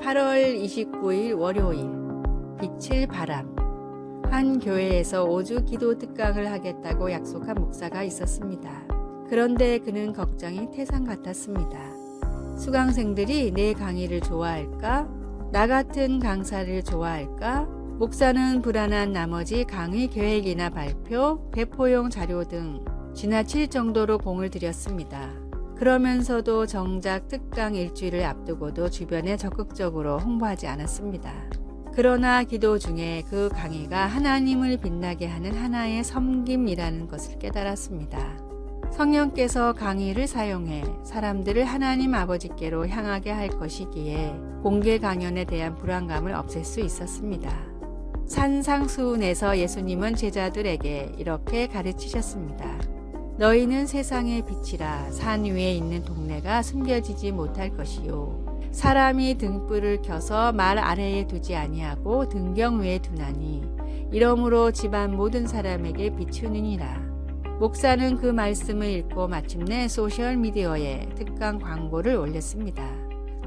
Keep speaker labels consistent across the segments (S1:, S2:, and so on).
S1: 8월 29일 월요일 빛을 바람. 한 교회에서 5주 기도 특강을 하겠다고 약속한 목사가 있었습니다. 그런데 그는 걱정이 태산 같았습니다. 수강생들이 내 강의를 좋아할까? 나 같은 강사를 좋아할까? 목사는 불안한 나머지 강의 계획이나 발표, 배포용 자료 등 지나칠 정도로 공을 들였습니다. 그러면서도 정작 특강 일주일을 앞두고도 주변에 적극적으로 홍보하지 않았습니다. 그러나 기도 중에 그 강의가 하나님을 빛나게 하는 하나의 섬김이라는 것을 깨달았습니다. 성령께서 강의를 사용해 사람들을 하나님 아버지께로 향하게 할 것이기에 공개 강연에 대한 불안감을 없앨 수 있었습니다. 산상수훈에서 예수님은 제자들에게 이렇게 가르치셨습니다. 너희는 세상의 빛이라. 산 위에 있는 동네가 숨겨지지 못할 것이요. 사람이 등불을 켜서 말 아래에 두지 아니하고 등경 위에 두나니 이러므로 집안 모든 사람에게 비추느니라. 목사는 그 말씀을 읽고 마침내 소셜미디어에 특강 광고를 올렸습니다.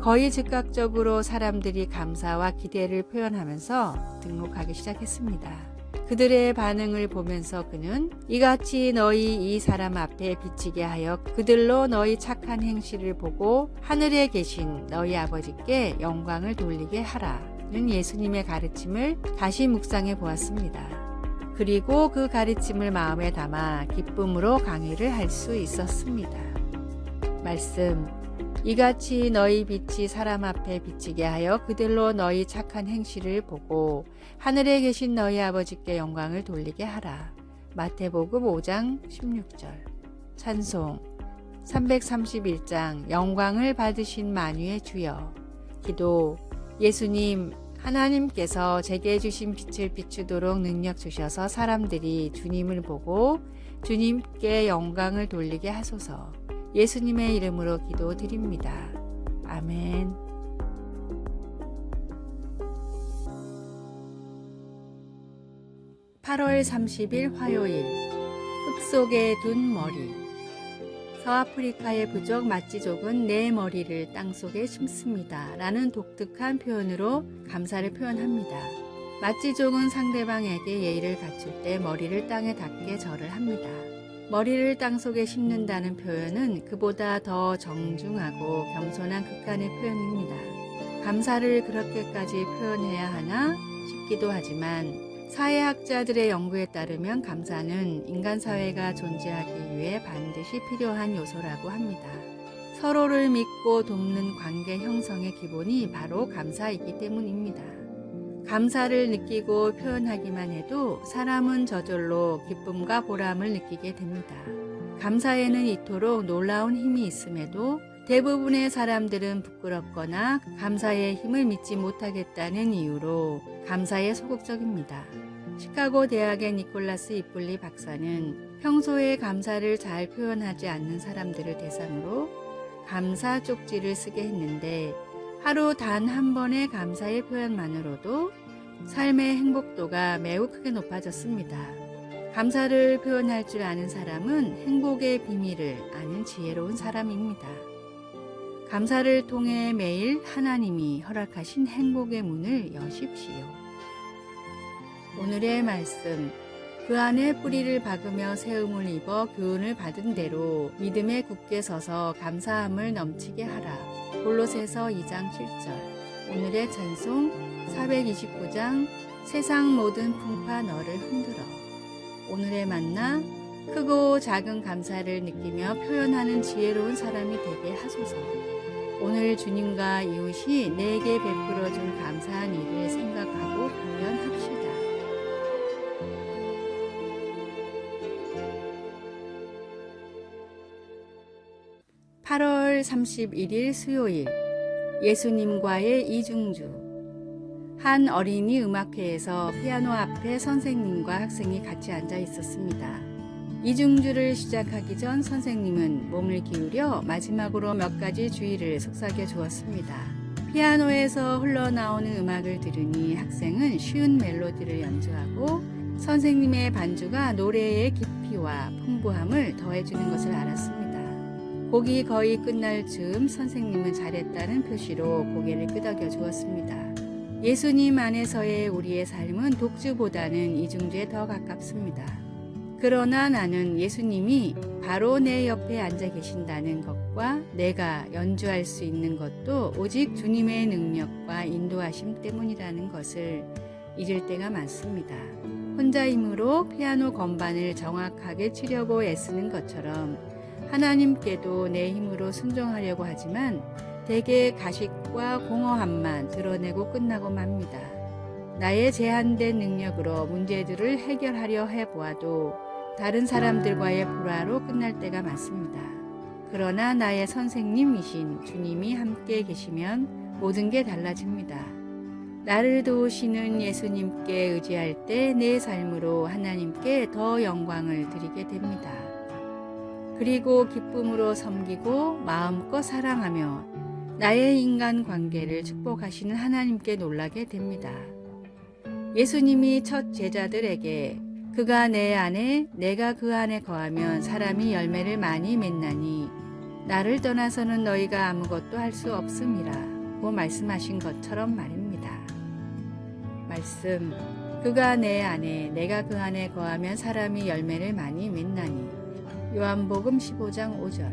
S1: 거의 즉각적으로 사람들이 감사와 기대를 표현하면서 등록하기 시작했습니다. 그들의 반응을 보면서 그는 이같이 너희 이 사람 앞에 비치게 하여 그들로 너희 착한 행실을 보고 하늘에 계신 너희 아버지께 영광을 돌리게 하라는 예수님의 가르침을 다시 묵상해 보았습니다. 그리고 그 가르침을 마음에 담아 기쁨으로 강의를 할 수 있었습니다. 말씀. 이같이 너희 빛이 사람 앞에 비치게 하여 그들로 너희 착한 행실을 보고 하늘에 계신 너희 아버지께 영광을 돌리게 하라. 마태복음 5장 16절. 찬송. 331장 영광을 받으신 만유의 주여. 기도. 예수님, 하나님께서 제게 주신 빛을 비추도록 능력 주셔서 사람들이 주님을 보고 주님께 영광을 돌리게 하소서. 예수님의 이름으로 기도드립니다. 아멘. (8월 30일) 화요일. 흙 속에 둔 머리. 서아프리카의 부족 마찌족은 내 머리를 땅속에 심습니다 라는 독특한 표현으로 감사를 표현합니다. 마찌족은 상대방에게 예의를 갖출 때 머리를 땅에 닿게 절을 합니다. 머리를 땅속에 심는다는 표현은 그보다 더 정중하고 겸손한 극한의 표현입니다. 감사를 그렇게까지 표현해야 하나 싶기도 하지만 사회학자들의 연구에 따르면 감사는 인간 사회가 존재하기 위해 반드시 필요한 요소라고 합니다. 서로를 믿고 돕는 관계 형성의 기본이 바로 감사이기 때문입니다. 감사를 느끼고 표현하기만 해도 사람은 저절로 기쁨과 보람을 느끼게 됩니다. 감사에는 이토록 놀라운 힘이 있음에도 대부분의 사람들은 부끄럽거나 감사의 힘을 믿지 못하겠다는 이유로 감사에 소극적입니다. 시카고 대학의 니콜라스 이플리 박사는 평소에 감사를 잘 표현하지 않는 사람들을 대상으로 감사 쪽지를 쓰게 했는데 하루 단 한 번의 감사의 표현만으로도 삶의 행복도가 매우 크게 높아졌습니다. 감사를 표현할 줄 아는 사람은 행복의 비밀을 아는 지혜로운 사람입니다. 감사를 통해 매일 하나님이 허락하신 행복의 문을 여십시오. 오늘의 말씀. 그 안에 뿌리를 박으며 세움을 입어 교훈을 받은 대로 믿음에 굳게 서서 감사함을 넘치게 하라. 골로새서 2장 7절. 오늘의 찬송 429장 세상 모든 풍파 너를 흔들어. 오늘의 만나. 크고 작은 감사를 느끼며 표현하는 지혜로운 사람이 되게 하소서. 오늘 주님과 이웃이 내게 베풀어준 감사한 일을 생각하고 표현합시다. (8월 31일) 수요일. 예수님과의 이중주. 한 어린이 음악회에서 피아노 앞에 선생님과 학생이 같이 앉아 있었습니다. 이중주를 시작하기 전 선생님은 몸을 기울여 마지막으로 몇 가지 주의를 속삭여 주었습니다. 피아노에서 흘러나오는 음악을 들으니 학생은 쉬운 멜로디를 연주하고 선생님의 반주가 노래의 깊이와 풍부함을 더해주는 것을 알았습니다. 곡이 거의 끝날 즈음 선생님은 잘했다는 표시로 고개를 끄덕여 주었습니다. 예수님 안에서의 우리의 삶은 독주보다는 이중주에 더 가깝습니다. 그러나 나는 예수님이 바로 내 옆에 앉아 계신다는 것과 내가 연주할 수 있는 것도 오직 주님의 능력과 인도하심 때문이라는 것을 잊을 때가 많습니다. 혼자 힘으로 피아노 건반을 정확하게 치려고 애쓰는 것처럼 하나님께도 내 힘으로 순종하려고 하지만 대개 가식과 공허함만 드러내고 끝나고 맙니다. 나의 제한된 능력으로 문제들을 해결하려 해보아도 다른 사람들과의 불화로 끝날 때가 많습니다. 그러나 나의 선생님이신 주님이 함께 계시면 모든 게 달라집니다. 나를 도우시는 예수님께 의지할 때 내 삶으로 하나님께 더 영광을 드리게 됩니다. 그리고 기쁨으로 섬기고 마음껏 사랑하며 나의 인간 관계를 축복하시는 하나님께 놀라게 됩니다. 예수님이 첫 제자들에게 그가 내 안에 내가 그 안에 거하면 사람이 열매를 많이 맺나니 나를 떠나서는 너희가 아무것도 할 수 없음이라고 말씀하신 것처럼 말입니다. 말씀, 그가 내 안에 내가 그 안에 거하면 사람이 열매를 많이 맺나니 요한복음 15장 5절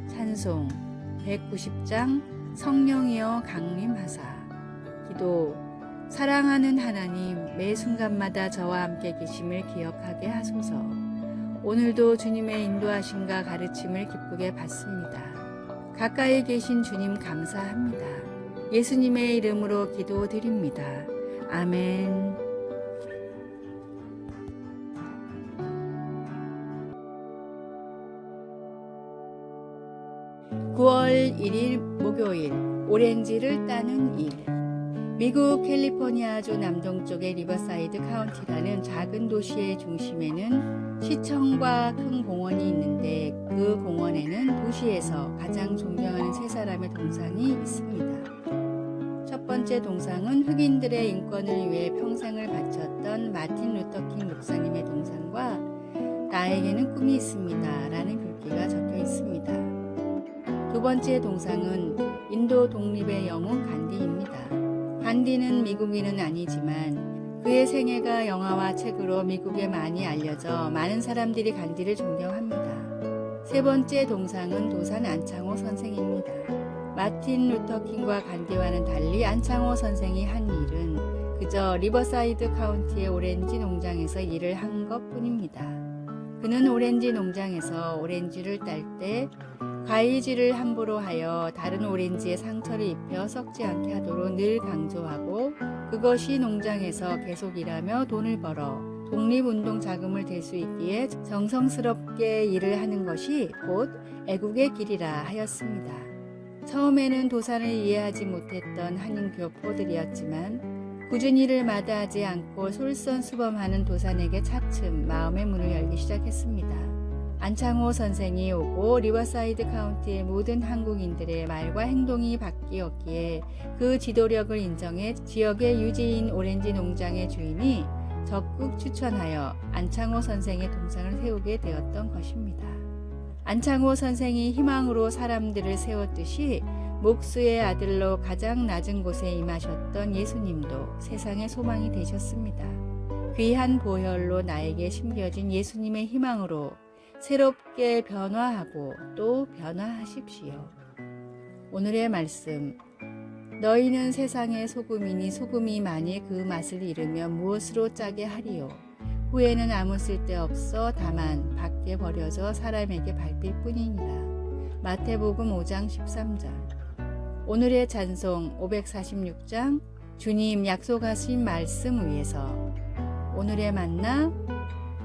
S1: 찬송 190장 성령이여 강림하사 기도 사랑하는 하나님 매 순간마다 저와 함께 계심을 기억하게 하소서. 오늘도 주님의 인도하심과 가르침을 기쁘게 받습니다. 가까이 계신 주님 감사합니다. 예수님의 이름으로 기도드립니다. 아멘. 9월 1일 목요일 오렌지를 따는 일. 미국 캘리포니아주 남동쪽의 리버사이드 카운티라는 작은 도시의 중심에는 시청과 큰 공원이 있는데 그 공원에는 도시에서 가장 존경하는 세 사람의 동상이 있습니다. 첫 번째 동상은 흑인들의 인권을 위해 평생을 바쳤던 마틴 루터킹 목사님의 동상과 나에게는 꿈이 있습니다 라는 글귀가 적혀 있습니다. 두 번째 동상은 인도 독립의 영웅 간디입니다. 간디는 미국인은 아니지만 그의 생애가 영화와 책으로 미국에 많이 알려져 많은 사람들이 간디를 존경합니다. 세 번째 동상은 도산 안창호 선생입니다. 마틴 루터킹과 간디와는 달리 안창호 선생이 한 일은 그저 리버사이드 카운티의 오렌지 농장에서 일을 한 것뿐입니다. 그는 오렌지 농장에서 오렌지를 딸 때 가위질을 함부로 하여 다른 오렌지에 상처를 입혀 썩지 않게 하도록 늘 강조하고 그것이 농장에서 계속 일하며 돈을 벌어 독립운동 자금을 댈 수 있기에 정성스럽게 일을 하는 것이 곧 애국의 길이라 하였습니다. 처음에는 도산을 이해하지 못했던 한인 교포들이었지만 꾸준히 일을 마다하지 않고 솔선수범하는 도산에게 차츰 마음의 문을 열기 시작했습니다. 안창호 선생이 오고 리버사이드 카운티의 모든 한국인들의 말과 행동이 바뀌었기에 그 지도력을 인정해 지역의 유지인 오렌지 농장의 주인이 적극 추천하여 안창호 선생의 동상을 세우게 되었던 것입니다. 안창호 선생이 희망으로 사람들을 세웠듯이 목수의 아들로 가장 낮은 곳에 임하셨던 예수님도 세상의 소망이 되셨습니다. 귀한 보혈로 나에게 심겨진 예수님의 희망으로 새롭게 변화하고 또 변화하십시오. 오늘의 말씀. 너희는 세상의 소금이니 소금이 만일 그 맛을 잃으면 무엇으로 짜게 하리요. 후에는 아무 쓸데없어 다만 밖에 버려져 사람에게 밟힐 뿐이니라. 마태복음 5장 13절. 오늘의 찬송 546장 주님 약속하신 말씀 위에서. 오늘의 만나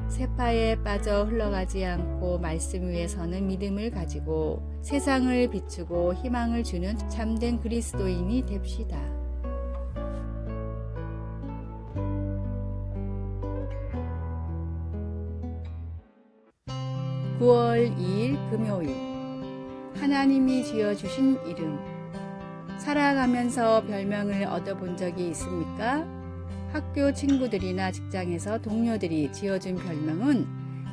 S1: 세파에 빠져 흘러가지 않고 말씀 위에 서는 믿음을 가지고 세상을 비추고 희망을 주는 참된 그리스도인이 됩시다. (9월 2일) 금요일 하나님이 지어주신 이름. 살아가면서 별명을 얻어본 적이 있습니까? 학교 친구들이나 직장에서 동료들이 지어준 별명은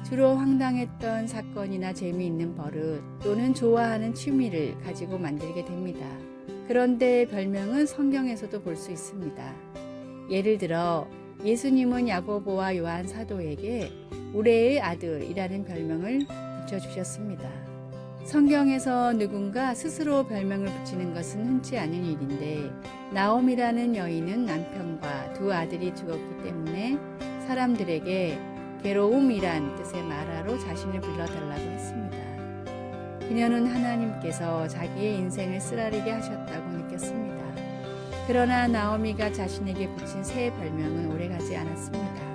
S1: 주로 황당했던 사건이나 재미있는 버릇 또는 좋아하는 취미를 가지고 만들게 됩니다. 그런데 별명은 성경에서도 볼 수 있습니다. 예를 들어 예수님은 야고보와 요한 사도에게 우레의 아들이라는 별명을 붙여주셨습니다. 성경에서 누군가 스스로 별명을 붙이는 것은 흔치 않은 일인데 나옴이라는 여인은 남편과 두 아들이 죽었기 때문에 사람들에게 괴로움이란 뜻의 마라로 자신을 불러달라고 했습니다. 그녀는 하나님께서 자기의 인생을 쓰라리게 하셨다고 느꼈습니다. 그러나 나오미가 자신에게 붙인 새 별명은 오래가지 않았습니다.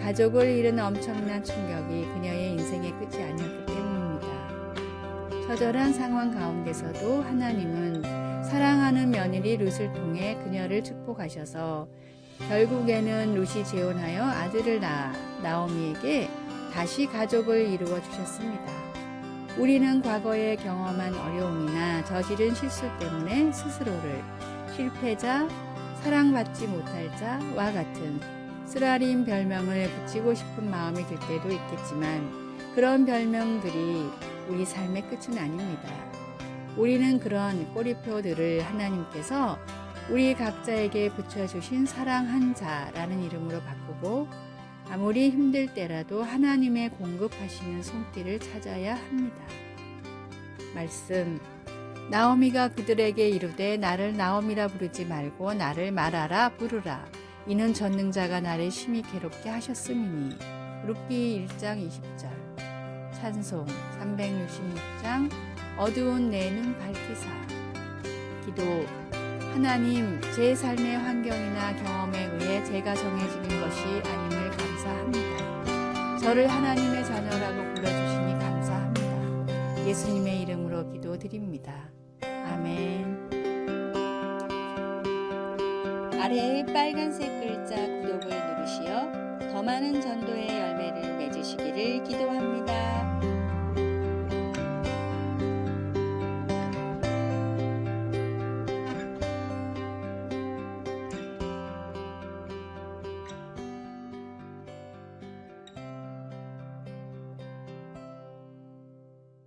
S1: 가족을 잃은 엄청난 충격이 그녀의 인생의 끝이 아니었기 때문입니다. 처절한 상황 가운데서도 하나님은 사랑하는 며느리 룻을 통해 그녀를 축복하셔서 결국에는 룻이 재혼하여 아들을 낳아 나오미에게 다시 가족을 이루어 주셨습니다. 우리는 과거에 경험한 어려움이나 저지른 실수 때문에 스스로를 실패자, 사랑받지 못할 자와 같은 쓰라린 별명을 붙이고 싶은 마음이 들 때도 있겠지만 그런 별명들이 우리 삶의 끝은 아닙니다. 우리는 그런 꼬리표들을 하나님께서 우리 각자에게 붙여주신 사랑한 자라는 이름으로 바꾸고 아무리 힘들 때라도 하나님의 공급하시는 손길을 찾아야 합니다. 말씀 나오미가 그들에게 이르되 나를 나오미라 부르지 말고 나를 마라라 부르라. 이는 전능자가 나를 심히 괴롭게 하셨음이니. 룻기 1장 20절. 찬송 366장 어두운 내 눈 밝히사. 기도 하나님, 제 삶의 환경이나 경험에 의해 제가 정해지는 것이 아님을 감사합니다. 저를 하나님의 자녀라고 불러주시니 감사합니다. 예수님의 이름으로 기도드립니다. 아멘. 아래의 빨간색 글자 구독을 누르시어 더 많은 전도의 열매를 맺으시기를 기도합니다.